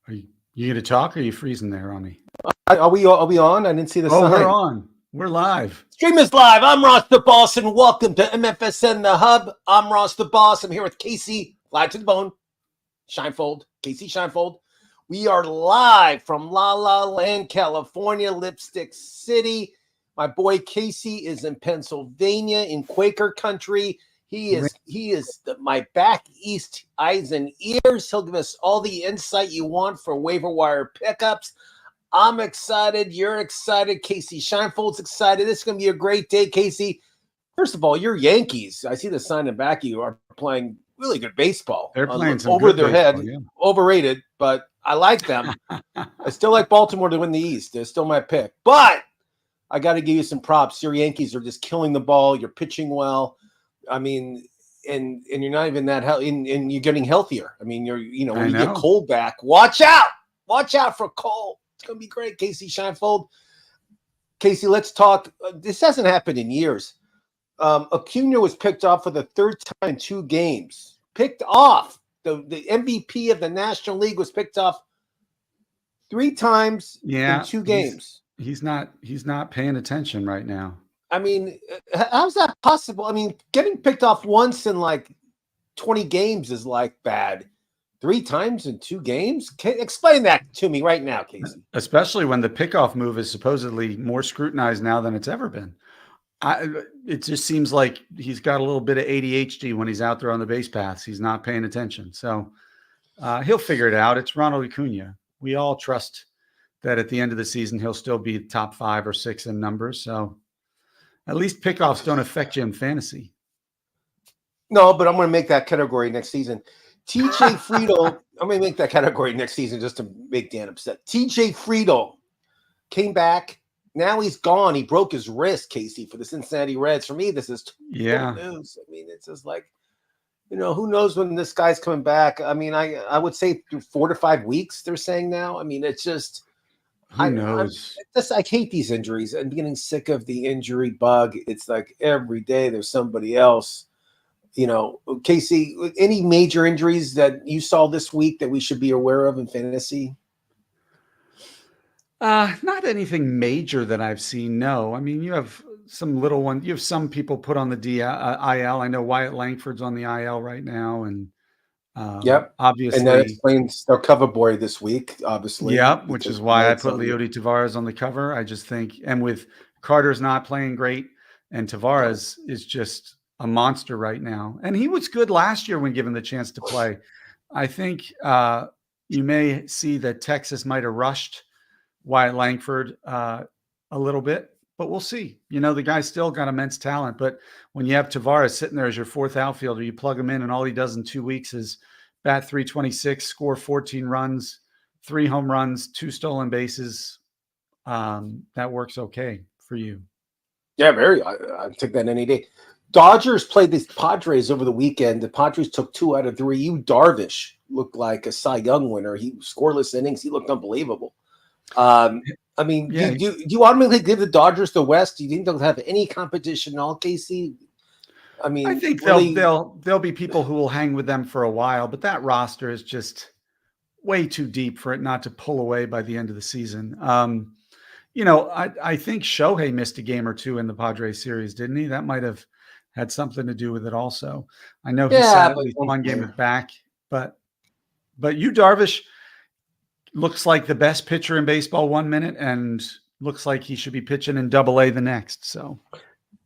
You going to talk or are you freezing there on me? Are we on? I didn't see the sign. We're on. We're live. Stream is live. I'm Ross the Boss, and welcome to MFSN The Hub. I'm Ross the Boss. I'm here with Casey, live to the bone, Shinefold, Casey Shinefold. We are live from La La Land, California, Lipstick City. My boy Casey is in Pennsylvania, in Quaker country. He is my back east eyes and ears. He'll give us all the insight you want for waiver wire pickups. I'm excited. You're excited. Casey Shinefold's excited. This is going to be a great day, Casey. First of all, your Yankees, I see the sign in the back of you, are playing really good baseball. They're playing some over good their baseball, head. yeah. Overrated, but I like them. I still like Baltimore to win the East. They're still my pick. But I got to give you some props. Your Yankees are just killing the ball. You're pitching well. I mean, and you're not even that healthy, and you're getting healthier. I mean, when you get Cole back, watch out for Cole. It's going to be great, Casey Shinefold. Casey, let's talk. This hasn't happened in years. Acuna was picked off for the third time in 2 games. Picked off. The MVP of the National League was picked off 3 times in 2 games. He's not paying attention right now. I mean, how's that possible? I mean, getting picked off once in like 20 games is like bad. 3 times in 2 games? Explain that to me right now, Casey. Especially when the pickoff move is supposedly more scrutinized now than it's ever been. It just seems like he's got a little bit of ADHD when he's out there on the base paths. He's not paying attention. So he'll figure it out. It's Ronald Acuna. We all trust that at the end of the season, he'll still be top 5 or 6 in numbers. So at least pickoffs don't affect you in fantasy. No, but I'm going to make that category next season. TJ Friedl, I'm going to make that category next season just to make Dan upset. TJ Friedl came back. Now he's gone. He broke his wrist, Casey, for the Cincinnati Reds. For me, this is news. I mean, it's just like, who knows when this guy's coming back? I mean, I would say through 4 to 5 weeks, they're saying now. I mean, it's just, who knows? I hate these injuries. I'm getting sick of the injury bug. It's like every day there's somebody else. Casey, any major injuries that you saw this week that we should be aware of in fantasy? Not anything major that I've seen. No, I mean, you have some little ones. You have some people put on the IL. I know Wyatt Langford's on the IL right now, and obviously, and that explains their cover boy this week. Obviously, which is why I put Leody Tavares on the cover. I just think, and with Carter's not playing great, and Tavares is just a monster right now, and he was good last year when given the chance to play. I think you may see that Texas might have rushed Wyatt Langford a little bit, but we'll see. The guy's still got immense talent, but when you have Tavares sitting there as your 4th outfielder, you plug him in and all he does in 2 weeks is bat 326, score 14 runs, 3 home runs, 2 stolen bases. That works okay for you. Yeah, very. I take that any day. Dodgers played the Padres over the weekend. The Padres took 2 out of 3. Yu Darvish looked like a Cy Young winner. He scoreless innings. He looked unbelievable. I mean, do you automatically give the Dodgers the West? Do you think they'll have any competition at all, Casey? I mean, I think there'll be people who will hang with them for a while, but that roster is just way too deep for it not to pull away by the end of the season. I think Shohei missed a game or 2 in the Padres series, didn't he? That might have had something to do with it also. I know he sat at least 1 game back, but Yu Darvish looks like the best pitcher in baseball 1 minute and looks like he should be pitching in AA the next. So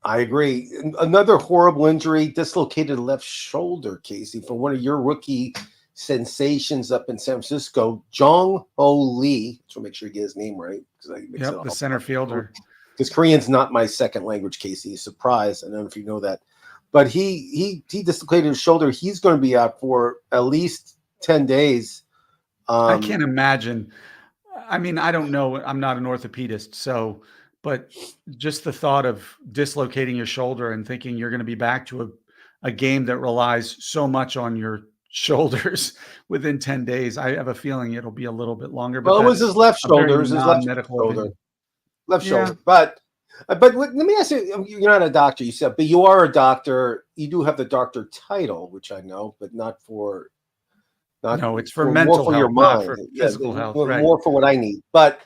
I agree. Another horrible injury, dislocated left shoulder, Casey, from one of your rookie sensations up in San Francisco, Jong-Ho Lee. So make sure you get his name right. The center fielder. Because Korean's not my second language, Casey. Surprise. I don't know if you know that. But he dislocated his shoulder. He's going to be out for at least 10 days. I can't imagine. I mean, I don't know. I'm not an orthopedist, but just the thought of dislocating your shoulder and thinking you're going to be back to a game that relies so much on your shoulders within 10 days, I have a feeling it'll be a little bit longer. But it was his left shoulder. It was his left shoulder. Left shoulder. But let me ask you, you're not a doctor, you said, but you are a doctor. You do have the doctor title, which I know, but not for No, it's for more mental for your health, not mind. for Yeah, physical health. more, Right. more for what I need. But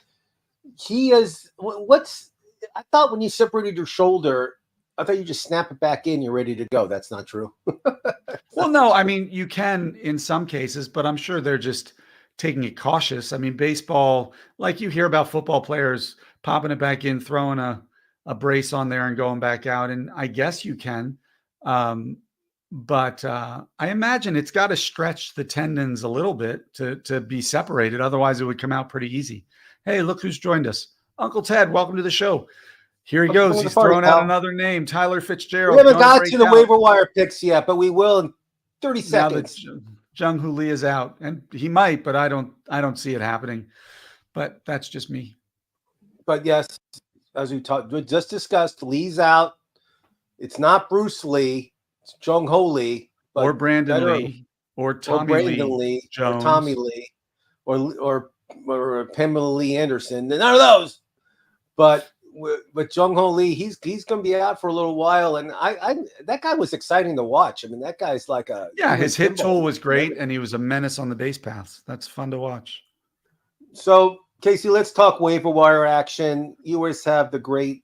he is. I thought when you separated your shoulder, I thought you just snap it back in. You're ready to go. That's not true. Well, no, I mean, you can in some cases, but I'm sure they're just taking it cautious. I mean, baseball, like you hear about football players popping it back in, throwing a brace on there and going back out. And I guess you can. Um, but I imagine it's got to stretch the tendons a little bit to be separated. Otherwise, it would come out pretty easy. Hey, look who's joined us. Uncle Ted, welcome to the show. Here he goes. He's throwing out another name, Tyler We Fitzgerald. haven't got to the waiver wire picks yet, but we will in 30 seconds. Now that Jung Hoo Lee is out, and he might, but I don't see it happening. But that's just me. But yes, as we just discussed, Lee's out. It's not Bruce Lee. It's Jung Ho Lee. Or Brandon Lee. Or Tommy Brandon Lee or Tommy Lee. Or Pamela Lee Anderson. None of those. But Jung Ho Lee, he's going to be out for a little while, and I that guy was exciting to watch. I mean, that guy's like his hit tool was great, and he was a menace on the base paths. That's fun to watch. So, Casey, let's talk waiver wire action. You always have the great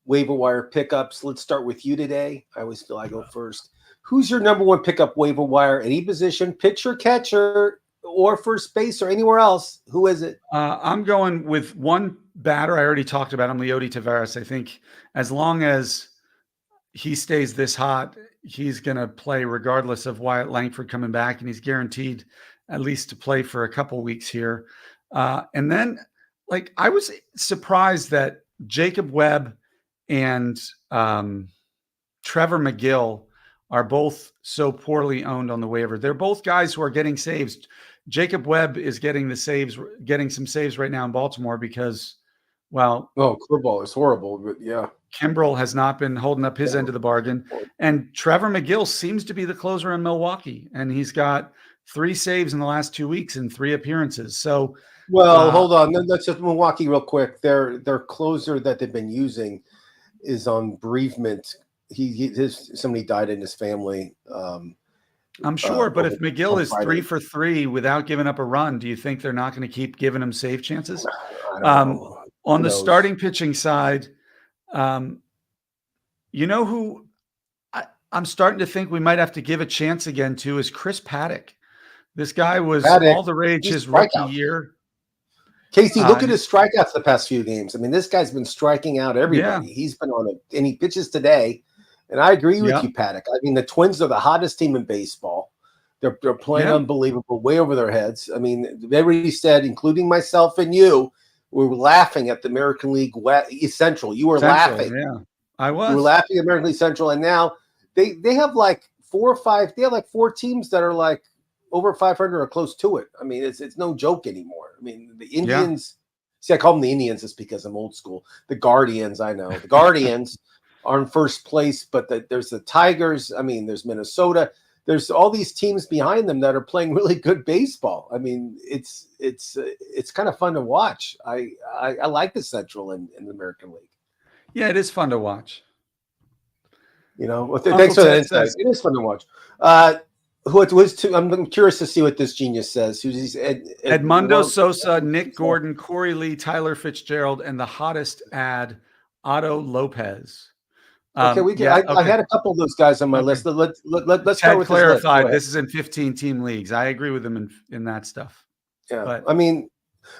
waiver wire pickups. Let's start with you today. I always feel I go first. Who's your number one pickup waiver wire? Any position, pitcher, catcher, or first base, or anywhere else? Who is it? I'm going with one batter. I already talked about him, Leody Taveras. I think as long as he stays this hot, he's going to play regardless of Wyatt Langford coming back, and he's guaranteed at least to play for a couple weeks here. And then, like, I was surprised that Jacob Webb and Trevor McGill are both so poorly owned on the waiver. They're both guys who are getting saves. Jacob Webb is getting some saves right now in Baltimore because, well, curveball is horrible, but yeah. Kimbrel has not been holding up his end of the bargain. And Trevor McGill seems to be the closer in Milwaukee, and he's got 3 saves in the last 2 weeks in 3 appearances. So, hold on. Let's just Milwaukee real quick. Their closer that they've been using is on bereavement. Somebody died in his family. I'm sure, but if McGill is 3 for 3 without giving up a run, do you think they're not going to keep giving him save chances? On the starting pitching side, you know who I'm starting to think we might have to give a chance again to is Chris Paddock. This guy was all the rage his rookie year. Casey, look at his strikeouts the past few games. I mean, this guy's been striking out everybody. Yeah. He's been on it, and he pitches today. And I agree with you, Paddock. I mean, the Twins are the hottest team in baseball. They're playing unbelievable, way over their heads. I mean, everybody said, including myself and you, we were laughing at the American League Central. You were laughing. Yeah, I was. You were laughing at American League Central, and now they have like 4 or 5. They have like 4 teams that are like over 500 or close to it. I mean, it's no joke anymore. I mean, the Indians. See, I call them the Indians just because I'm old school. The Guardians, I know the Guardians are in first place, but there's the Tigers. I mean, there's Minnesota. There's all these teams behind them that are playing really good baseball. I mean, it's kind of fun to watch. I like the Central in the American League. Yeah, it is fun to watch. You know, thanks for that insight. It is fun to watch. I'm curious to see what this genius says. Who's Edmundo Sosa, Nick Gordon, Corey Lee, Tyler Fitzgerald, and the hottest ad, Otto Lopez. Okay, I had a couple of those guys on my list. Let's start with clarified. This is in 15-team leagues. I agree with him in that stuff. Yeah, but I mean,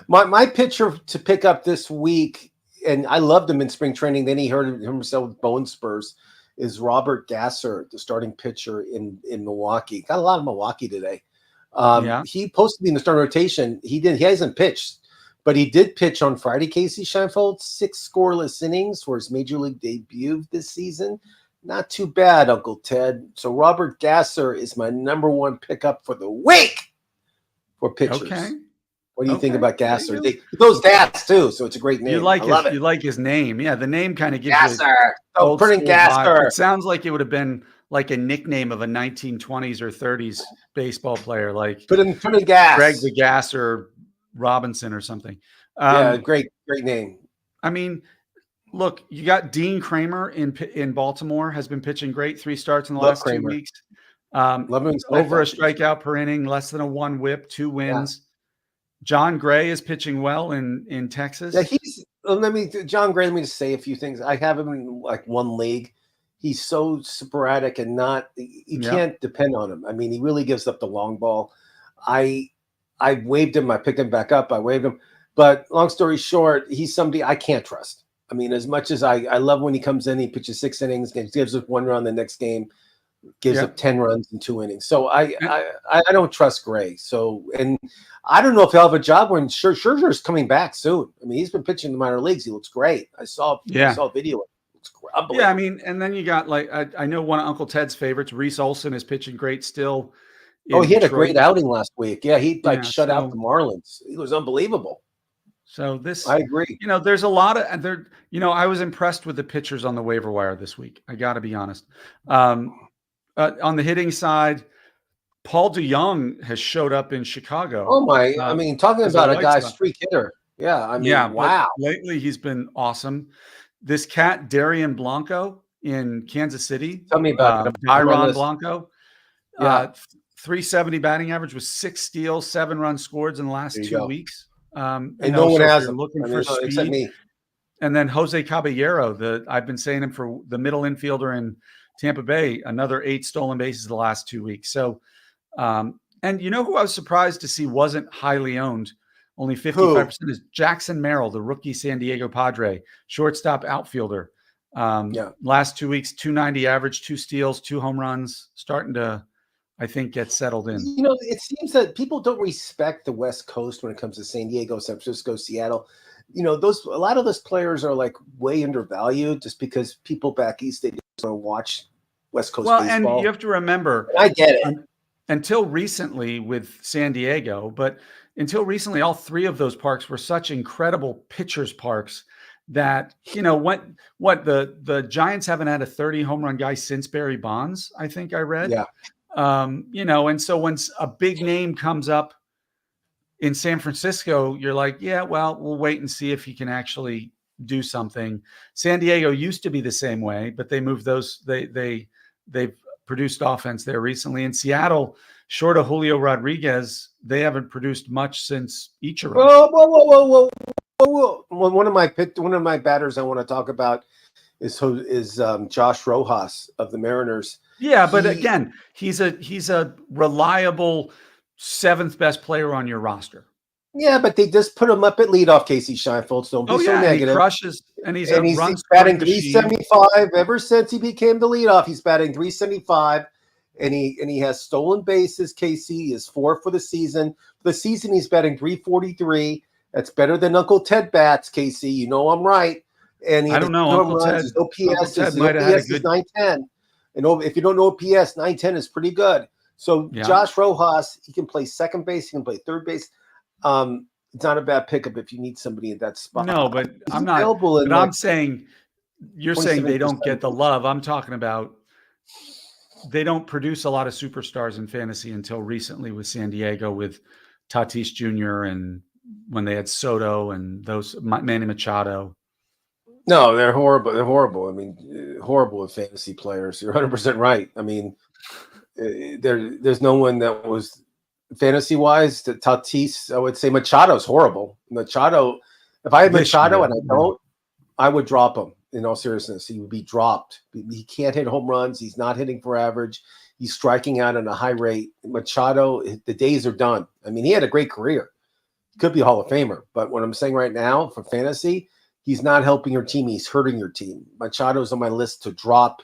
my pitcher to pick up this week, and I loved him in spring training. Then he hurt himself with bone spurs. Is Robert Gasser, the starting pitcher in Milwaukee? Got a lot of Milwaukee today. He posted to be in the starting rotation. He hasn't pitched. But he did pitch on Friday, Casey Scheinfeld, 6 scoreless innings for his major league debut this season. Not too bad, Uncle Ted. So Robert Gasser is my number one pickup for the week for pitchers. Okay. What do you think about Gasser? He goes gas too, so it's a great name. You like his name. Yeah, the name kind of gives Gasser. Putting Gasser. It sounds like it would have been like a nickname of a 1920s or 30s baseball player, like put in gas. Greg the Gasser Robinson or something. Great name. I mean, look, you got Dean Kramer in Baltimore, has been pitching great, 3 starts in the last 2 weeks. Over a strikeout per inning, less than a 1 whip, 2 wins. John Gray is pitching well in Texas. Yeah, John Gray, let me just say a few things. I have him in like one league. He's so sporadic and you can't depend on him. I mean, he really gives up the long ball. I waived him. I picked him back up. I waived him. But long story short, he's somebody I can't trust. I mean, as much as I love when he comes in, he pitches 6 innings, gives up 1 run the next game, gives up 10 runs in 2 innings. So I don't trust Gray. So, and I don't know if he'll have a job when Scherzer's coming back soon. I mean, he's been pitching in the minor leagues. He looks great. I saw a video. Yeah, I mean, and then you got like I know one of Uncle Ted's favorites, Reese Olson, is pitching great still. Oh, he had a great outing last week. Yeah, he shut out the Marlins. He was unbelievable. So this, I agree. There's a lot of there. I was impressed with the pitchers on the waiver wire this week. I got to be honest. On the hitting side, Paul DeYoung has showed up in Chicago. Oh my! I mean, talking about a guy's streak hitter. Yeah, I mean, wow. Lately, he's been awesome. This cat, Darian Blanco in Kansas City. Tell me about Dairon Blanco. 370 batting average with 6 steals, 7 runs scored in the last 2 weeks. And no one has looking for speed. Except me. And then Jose Caballero, I've been saying him for the middle infielder in Tampa Bay, another 8 stolen bases the last 2 weeks. So, and who I was surprised to see wasn't highly owned, only 55%, is Jackson Merrill, the rookie San Diego Padre, shortstop outfielder. Last 2 weeks, 290 average, 2 steals, 2 home runs, starting to, I think, get settled in. It seems that people don't respect the West Coast when it comes to San Diego, San Francisco, Seattle. A lot of those players are like way undervalued just because people back east, they just want to watch West Coast baseball. And you have to remember, I get it. Until recently with San Diego, but until recently, all 3 of those parks were such incredible pitchers parks that, what the Giants haven't had a 30 home run guy since Barry Bonds, I think I read. Yeah. And so when a big name comes up in San Francisco, you're like, yeah, well, we'll wait and see if he can actually do something. San Diego used to be the same way, but they moved those. They've produced offense there recently. In Seattle, short of Julio Rodriguez, they haven't produced much since Ichiro. Whoa. One of my batters I want to talk about is Josh Rojas of the Mariners. Yeah, but again, he's a reliable 7th best player on your roster. Yeah, but they just put him up at leadoff, Casey Scheinfeld. Don't be so negative. He crushes, and he's batting 375 ever since he became the leadoff. He's batting 375, and he has stolen bases. Casey is 4 for the season. For the season, he's batting 343. That's better than Uncle Ted bats, Casey. I'm right. And I don't know. Uncle Ted, his OPS is 910. And if you don't know OPS, 910 is pretty good. So Josh Rojas, he can play second base. He can play third base. It's not a bad pickup if you need somebody in that spot. No, but I'm not. But I'm saying you're saying they don't get the love. I'm talking about they don't produce a lot of superstars in fantasy until recently with San Diego with Tatis Jr. and when they had Soto and those Manny Machado. No, they're horrible. They're horrible. I mean, horrible with fantasy players. You're 100% right. I mean, there's no one that was fantasy-wise. Tatis, I would say Machado's horrible. Machado, if I had Machado and I don't, I would drop him. In all seriousness, he would be dropped. He can't hit home runs. He's not hitting for average. He's striking out at a high rate. Machado, the days are done. I mean, he had a great career. He could be a Hall of Famer. But what I'm saying right now for fantasy, he's not helping your team. He's hurting your team. Machado's on my list to drop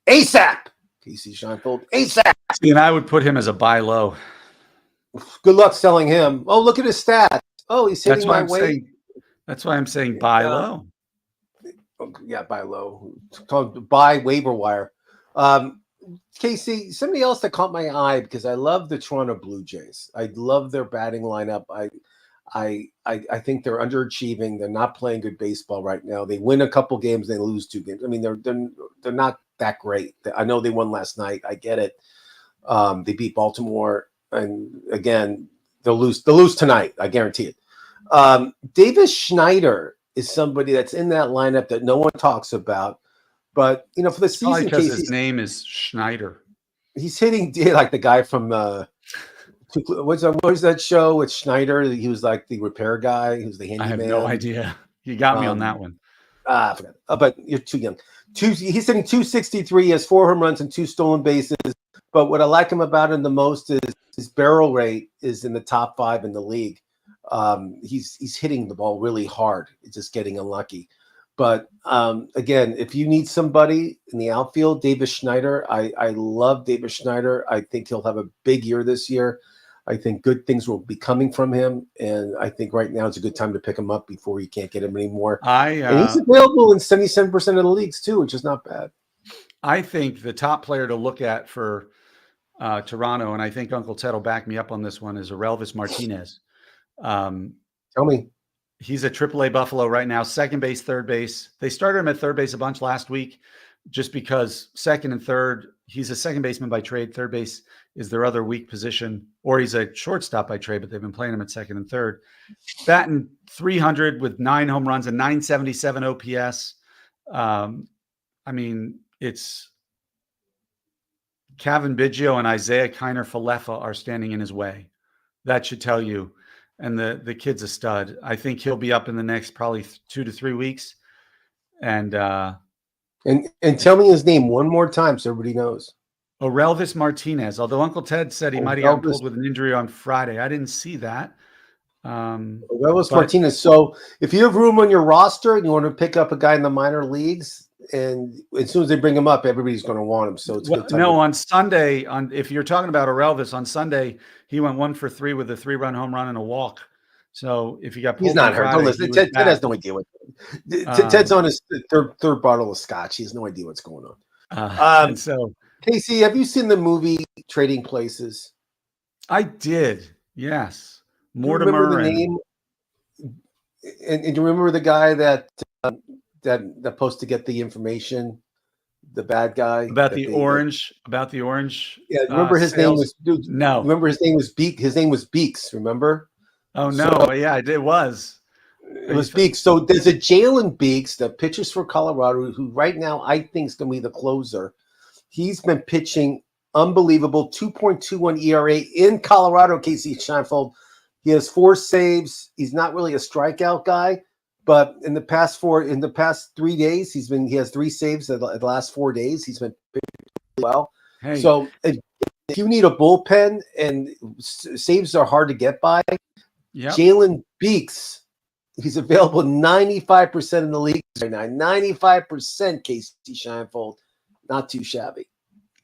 ASAP. Casey Scheinfeld, ASAP. And I would put him as a buy low. Good luck selling him. Oh, look at his stats. Oh, he's hitting my weight. That's why I'm saying buy low. Yeah, buy low. It's called buy waiver wire. Casey, somebody else that caught my eye because I love the Toronto Blue Jays. I love their batting lineup. I think they're underachieving. They're not playing good baseball right now. They win a couple games, they lose 2 games. I mean, they're not that great. I know they won last night. I get it. They beat Baltimore, and again, they'll lose tonight. I guarantee it. Davis Schneider is somebody that's in that lineup that no one talks about. But for the season, because his name is Schneider. He's hitting like the guy from what was that show with Schneider? He was like the repair guy. He was the I have handyman. no idea. You got me on that one. I forgot. But you're too young. He's hitting 263. He has 4 home runs and 2 stolen bases. But what I like him about him the most is his barrel rate is in the top 5 in the league. He's hitting the ball really hard. It's just getting unlucky. But again, if you need somebody in the outfield, Davis Schneider, I love Davis Schneider. I think he'll have a big year this year. I think good things will be coming from him, and I think right now is a good time to pick him up before you can't get him anymore. And he's available in 77% of the leagues too, which is not bad. I think the top player to look at for Toronto, and I think Uncle Ted will back me up on this one, is Aurelvis Martinez. Tell me. He's at AAA Buffalo right now, second base, third base. They started him at third base a bunch last week just because second and third, he's a second baseman by trade. Third base is their other weak position, or he's a shortstop by trade, but they've been playing him at second and third. Batting 300 with 9 home runs and 977 OPS. I mean, it's Kevin Biggio and Isaiah Kiner-Falefa are standing in his way. That should tell you. And the kid's a stud. I think he'll be up in the next probably 2 to 3 weeks. And tell me his name one more time so everybody knows. Aurelvis Martinez. Although Uncle Ted said he might have gotten pulled with an injury on Friday. I didn't see that. Aurelvis Martinez. So if you have room on your roster and you want to pick up a guy in the minor leagues, and as soon as they bring him up, everybody's going to want him. So it's good time. No, on Sunday, if you're talking about Aurelvis, on Sunday he went 1 for 3 with a 3-run home run and a walk. So if you got pulled, he's not hurt. Don't listen. Ted has no idea what. Ted's on his third bottle of scotch. He has no idea what's going on. And so, Casey, have you seen the movie Trading Places? I did. Yes, Mortimer. Do you remember the name? And do you remember the guy that supposed to get the information, the bad guy about the orange. Yeah, remember his name was no. Remember his name was Beak. His name was Beaks. Remember? Oh no! So, yeah, it was. It was Beaks. So there's a Jalen Beaks that pitches for Colorado, who right now I think is going to be the closer. He's been pitching unbelievable 2.21 ERA in Colorado. Casey Scheinfeld. He has 4 saves. He's not really a strikeout guy. But in the past 3 days, he has 3 saves at the last 4 days. He's been pitching well. Hey. So if you need a bullpen and saves are hard to get by, Jalen Beaks, he's available 95% in the league right now. 95%, Casey Scheinfeld, not too shabby.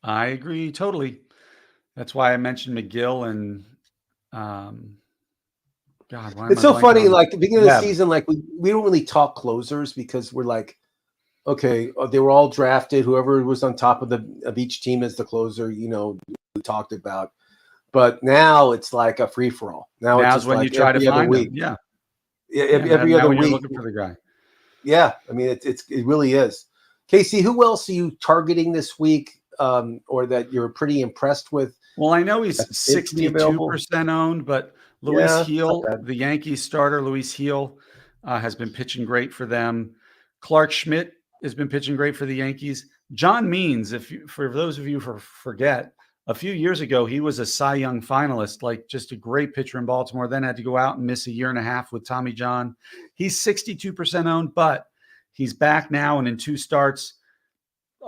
I agree totally. That's why I mentioned McGill and. God, it's so funny. Like the beginning of the season, like we don't really talk closers because we're like, okay, they were all drafted. Whoever was on top of each team as the closer, we talked about. But now it's like a free for all. Now's when you try to find them. Yeah. Every other week, you're looking for the guy. Yeah, I mean it really is. Casey, who else are you targeting this week, or that you're pretty impressed with? Well, I know he's 62% owned, but. Luis Heel, the Yankees starter, Luis Heel, has been pitching great for them. Clark Schmidt has been pitching great for the Yankees. John Means, for those of you who forget, a few years ago, he was a Cy Young finalist, like just a great pitcher in Baltimore, then had to go out and miss a year and a half with Tommy John. He's 62% owned, but he's back now, and in 2 starts,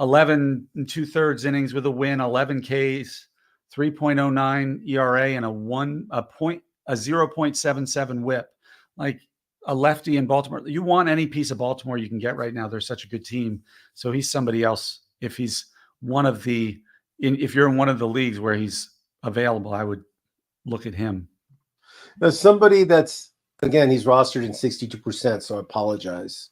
11 2/3 innings with a win, 11 Ks, 3.09 ERA, and a 0.77 whip, like a lefty in Baltimore. You want any piece of Baltimore you can get right now. They're such a good team. So he's somebody else. If he's if you're in one of the leagues where he's available, I would look at him. Now, somebody that's, again, he's rostered in 62%, so I apologize,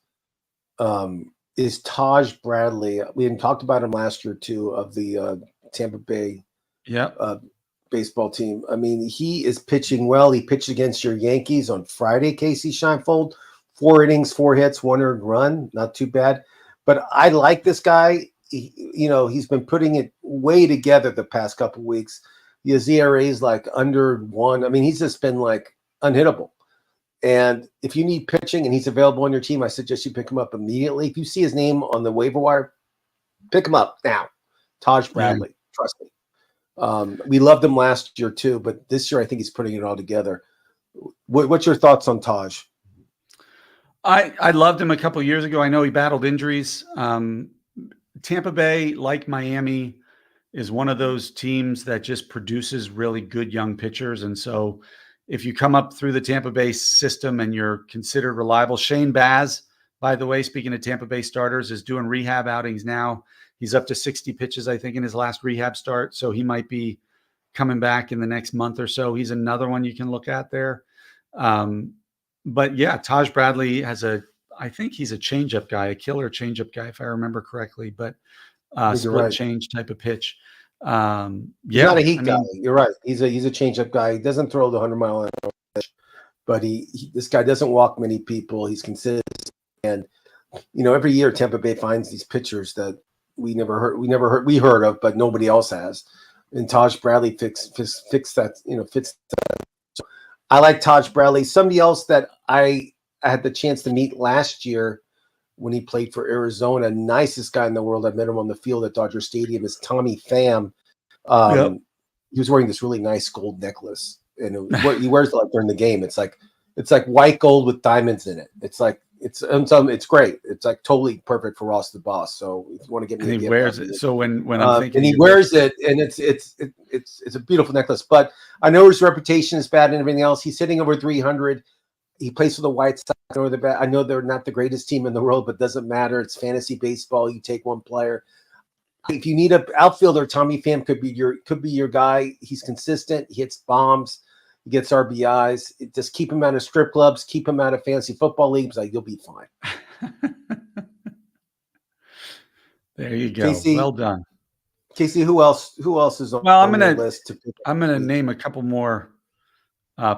is Taj Bradley. We hadn't talked about him last year too, of the Tampa Bay baseball team. I mean, he is pitching well. He pitched against your Yankees on Friday, Casey Scheinfeld. 4 innings, 4 hits, 1 earned run. Not too bad. But I like this guy. He's been putting it way together the past couple of weeks. His ERA is like under 1. I mean, he's just been like unhittable. And if you need pitching and he's available on your team, I suggest you pick him up immediately. If you see his name on the waiver wire, pick him up now. Taj Bradley. Trust me. We loved him last year too, but this year I think he's putting it all together. What's your thoughts on Taj? I loved him a couple of years ago. I know he battled injuries. Tampa Bay, like Miami, is one of those teams that just produces really good young pitchers. And so if you come up through the Tampa Bay system and you're considered reliable, Shane Baz, by the way, speaking of Tampa Bay starters, is doing rehab outings now. He's up to 60 pitches, I think, in his last rehab start. So he might be coming back in the next month or so. He's another one you can look at there. But yeah, Taj Bradley I think he's a changeup guy, a killer changeup guy, if I remember correctly, but split change type of pitch. He's not a heat guy. You're right. He's a changeup guy. He doesn't throw the 100-mile-an-hour pitch, but this guy doesn't walk many people. He's consistent, and every year Tampa Bay finds these pitchers that we heard of, but nobody else has. And Taj Bradley fits that. Fits that. So I like Taj Bradley. Somebody else that I had the chance to meet last year when he played for Arizona, nicest guy in the world. I met him on the field at Dodger Stadium, is Tommy Pham. He was wearing this really nice gold necklace, and he wears it like during the game. It's like white gold with diamonds in it. It's great. It's like totally perfect for Ross the Boss. So if you want to get me, and he wears it. So when I'm thinking, and he wears it, and it's a beautiful necklace. But I know his reputation is bad and everything else. He's hitting over 300. He plays for the White Sox. I know they're not the greatest team in the world, but doesn't matter. It's fantasy baseball. You take one player. If you need an outfielder, Tommy Pham could be your guy. He's consistent. He hits bombs. He gets RBIs. Just keep him out of strip clubs. Keep him out of fantasy football leagues. You'll be fine. There you go. Casey, well done, Casey. Who else is on the list? I'm gonna name a couple more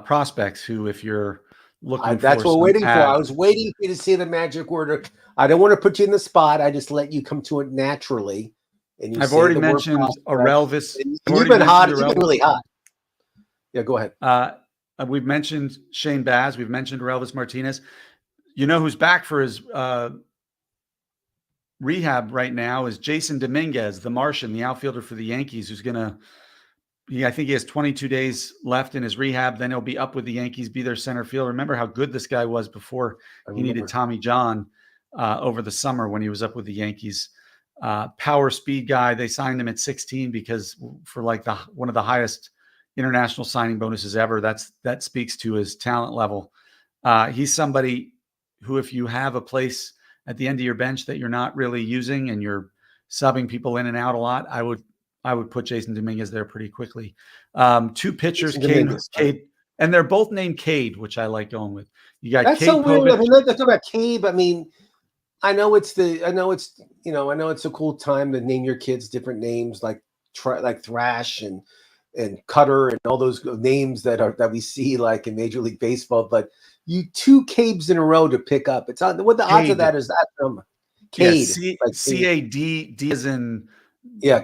prospects who, if you're looking, that's what we're waiting for. I was waiting for you to say the magic word. I don't want to put you in the spot. I just let you come to it naturally. And I've already mentioned Aurelvis. You've been hot. You've been really hot. Yeah, go ahead. We've mentioned Shane Baz. We've mentioned Aurelvis Martinez. You know who's back for his rehab right now is Jason Dominguez, the Martian, the outfielder for the Yankees, who's I think he has 22 days left in his rehab. Then he'll be up with the Yankees, be their center field. Remember how good this guy was before he needed Tommy John over the summer when he was up with the Yankees. Power speed guy. They signed him at 16 because for like one of the highest international signing bonuses ever. That speaks to his talent level. He's somebody who, if you have a place at the end of your bench that you're not really using and you're subbing people in and out a lot, I would put Jason Dominguez there pretty quickly. Two pitchers, Cade, and they're both named Cade, which I like going with. You got that's Cade so weird. Povich. I mean, let's talk about Cade. I mean, I know it's a cool time to name your kids different names like Thrash and Cutter and all those names that we see like in Major League Baseball. But you two Cabes in a row to pick up. It's on what the odds of that is that Cade. C-A-D, D as in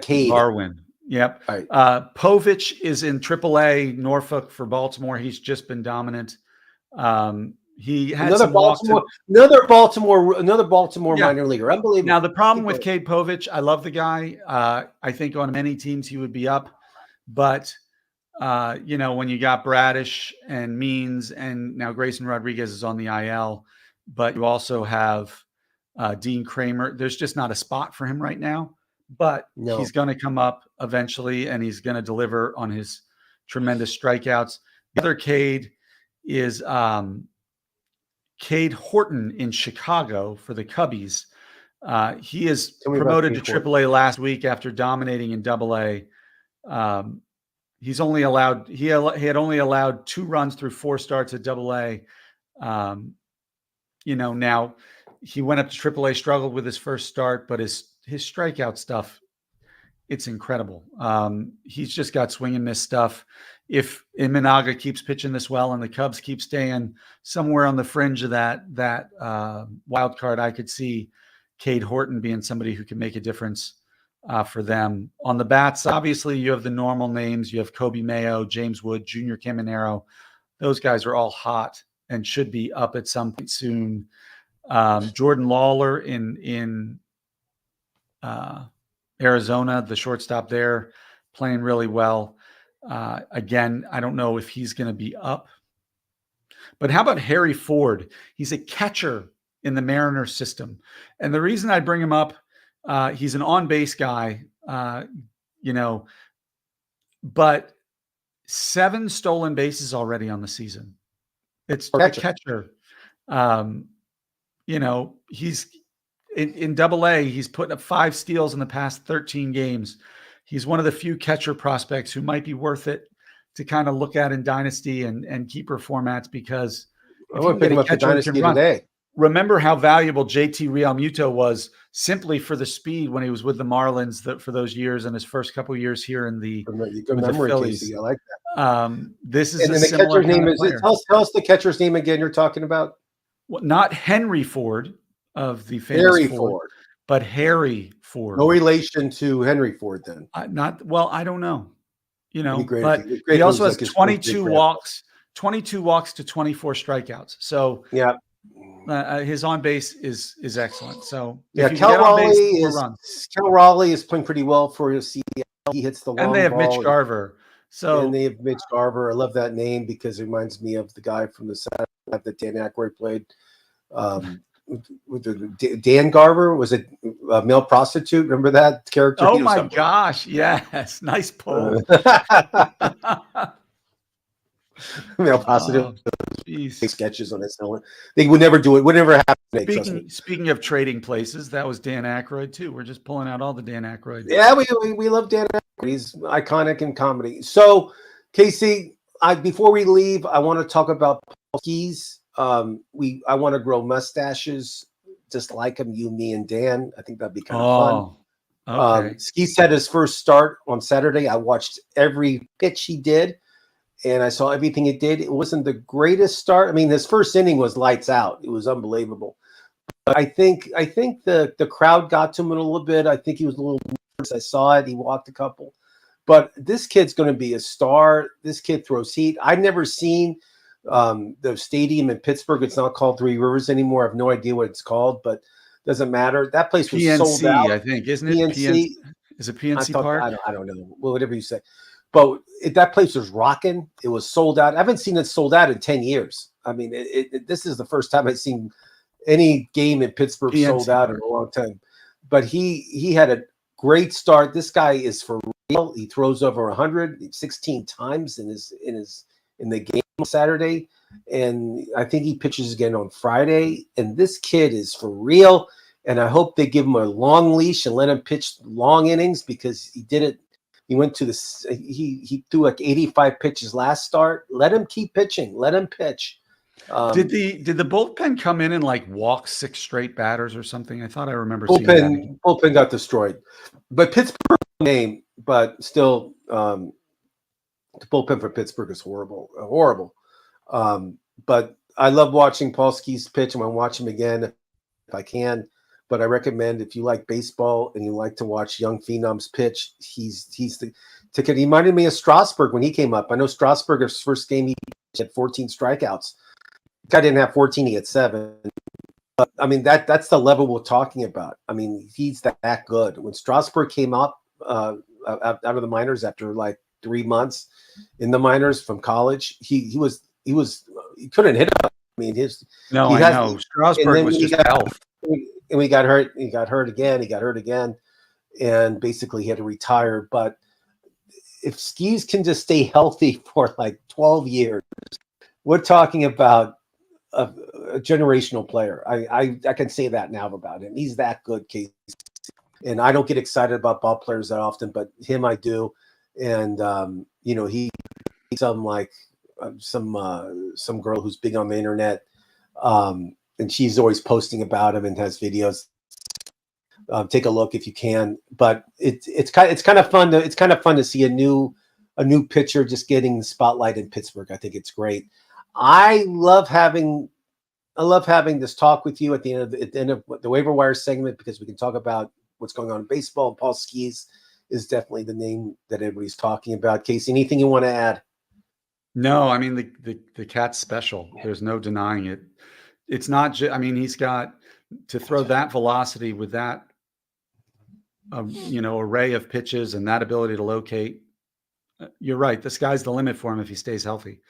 Cade. Darwin. Yep. Right. Povich is in AAA Norfolk for Baltimore. He's just been dominant. He had another Baltimore minor leaguer. Unbelievable. Now the problem with Cade Povich, I love the guy. I think on many teams he would be up, but when you got Bradish and Means, and now Grayson Rodriguez is on the IL, but you also have Dean Kramer. There's just not a spot for him right now, but he's going to come up eventually, and he's going to deliver on his tremendous strikeouts. The other Cade is Cade Horton in Chicago for the Cubbies. He is promoted to AAA last week after dominating in AA. He had only allowed 2 runs through 4 starts at AA. Now he went up to AAA, struggled with his first start, but his strikeout stuff, it's incredible. He's just got swing and miss stuff. If Imanaga keeps pitching this well and the Cubs keep staying somewhere on the fringe of that wild card, I could see Cade Horton being somebody who can make a difference for them. On the bats, obviously you have the normal names. You have Kobe Mayo, James Wood, Junior Caminero. Those guys are all hot and should be up at some point soon. Jordan Lawler in Arizona, the shortstop there. playing really well. Again, I don't know if he's going to be up. But how about Harry Ford? He's a catcher in the Mariners system. And the reason I bring him up, he's an on-base guy, but 7 stolen bases already on the season. It's a catcher. He's in Double-A. He's putting up 5 steals in the past 13 games. He's one of the few catcher prospects who might be worth it to kind of look at in dynasty and keeper formats, because if you can get a catcher who can run, today. Remember how valuable JT Realmuto was simply for the speed when he was with the Marlins for those years and his first couple of years here in the Phillies. Casey. I like that. This is and the catcher's name is. Tell us the catcher's name again. You're talking about not Henry Ford of the famous Harry Ford, but Harry Ford. No relation to Henry Ford, then. I don't know. But he also has 22 walks to 24 strikeouts. So yeah. His on base is excellent. So Cal Raleigh is playing pretty well for CDL. He hits the long ball. And they have Mitch Garver. And they have Mitch Garver. I love that name because it reminds me of the guy from the Saturday Night that Dan Aykroyd played. With Dan Garver, was it a male prostitute? Remember that character? Oh my gosh! Yes, nice pull. Male prostitute. Sketches on his helmet. They would never do it. Would never happen. Speaking of trading places, that was Dan Aykroyd too. We're just pulling out all the Dan Aykroyd. Yeah, we love Dan Aykroyd. He's iconic in comedy. So, Casey, before we leave, I want to talk about Paul Skees. I want to grow mustaches just like him, you, me, and Dan. I think that'd be kind of fun. Okay. Skees had his first start on Saturday. I watched every pitch he did. And I saw everything it did. It wasn't the greatest start. I mean, his first inning was lights out. It was unbelievable. But I think the crowd got to him a little bit. I think he was a little nervous. I saw it. He walked a couple. But this kid's going to be a star. This kid throws heat. I've never seen the stadium in Pittsburgh. It's not called Three Rivers anymore. I have no idea what it's called, but doesn't matter. That place was PNC, sold out. I think, isn't it? PNC. Is it PNC Park? I don't know. Well, whatever you say. But that place was rocking. It was sold out. I haven't seen it sold out in 10 years. I mean, this is the first time I've seen any game in Pittsburgh sold out in a long time. But he had a great start. This guy is for real. He throws over 116 times in the game on Saturday, and I think he pitches again on Friday. And this kid is for real. And I hope they give him a long leash and let him pitch long innings, because he did it. He went to he threw like 85 pitches last start. Let him keep pitching. Let him pitch. Did the bullpen come in and like walk 6 straight batters or something? I thought I remember seeing that. Bullpen got destroyed. But Pittsburgh name, but still the bullpen for Pittsburgh is horrible. But I love watching Paul Skees pitch. I'm going to watch him again if I can. But I recommend, if you like baseball and you like to watch young phenoms pitch, he's the ticket. He reminded me of Strasburg when he came up. I know Strasburg's first game he had 14 strikeouts. The guy didn't have 14; he had 7. But I mean, that's the level we're talking about. I mean, he's that good. When Strasburg came up out of the minors after like 3 months in the minors from college, he couldn't hit him. I mean, I know Strasburg was just health. And we got hurt. He got hurt again. And basically he had to retire. But if Skees can just stay healthy for like 12 years, we're talking about a generational player. I can say that now about him. He's that good, Casey. And I don't get excited about ball players that often, but him I do. And he's some girl who's big on the internet. And she's always posting about him and has videos. Take a look if you can. But it's kind of fun to see a new pitcher just getting the spotlight in Pittsburgh. I think it's great. I love having this talk with you at the end of the waiver wire segment, because we can talk about what's going on in baseball. And Paul Skees is definitely the name that everybody's talking about. Casey, anything you want to add? No, I mean the cat's special. There's no denying it. It's not just, I mean, he's got to throw that velocity with that, array of pitches and that ability to locate. You're right. The sky's the limit for him if he stays healthy.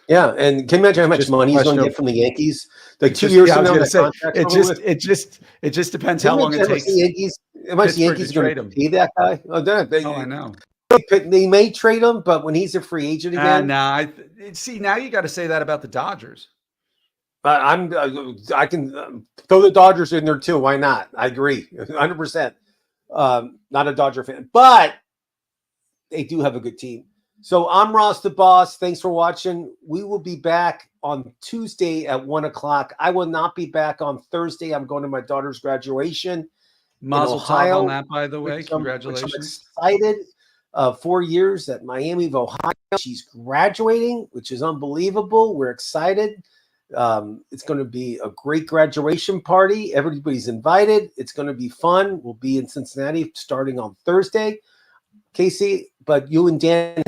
Yeah, and can you imagine how much Just a money he's going to question get from the Yankees? Like It's 2 just, years yeah, I from was now, gonna that say contract's it over with. just depends Can how you long it imagine takes how much the Pittsburgh to Yankees are going trade to him. pay that guy? Oh, I know. They may trade him, but when he's a free agent again, See, now you got to say that about the Dodgers. I can throw the Dodgers in there too. Why not? I agree, 100%. Not a Dodger fan, but they do have a good team. So I'm Ross the Boss. Thanks for watching. We will be back on Tuesday at 1:00. I will not be back on Thursday. I'm going to my daughter's graduation Mazel in tov Ohio, on that, by the way. which I'm Congratulations. excited. 4 years at Miami of Ohio. She's graduating, which is unbelievable. We're excited. It's going to be a great graduation party. Everybody's invited. It's going to be fun. We'll be in Cincinnati starting on Thursday. Casey, but you and Dan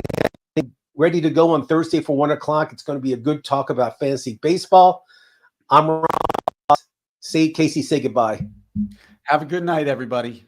ready to go on Thursday for 1:00. It's going to be a good talk about fantasy baseball. I'm Ross. Casey, say goodbye. Have a good night, everybody.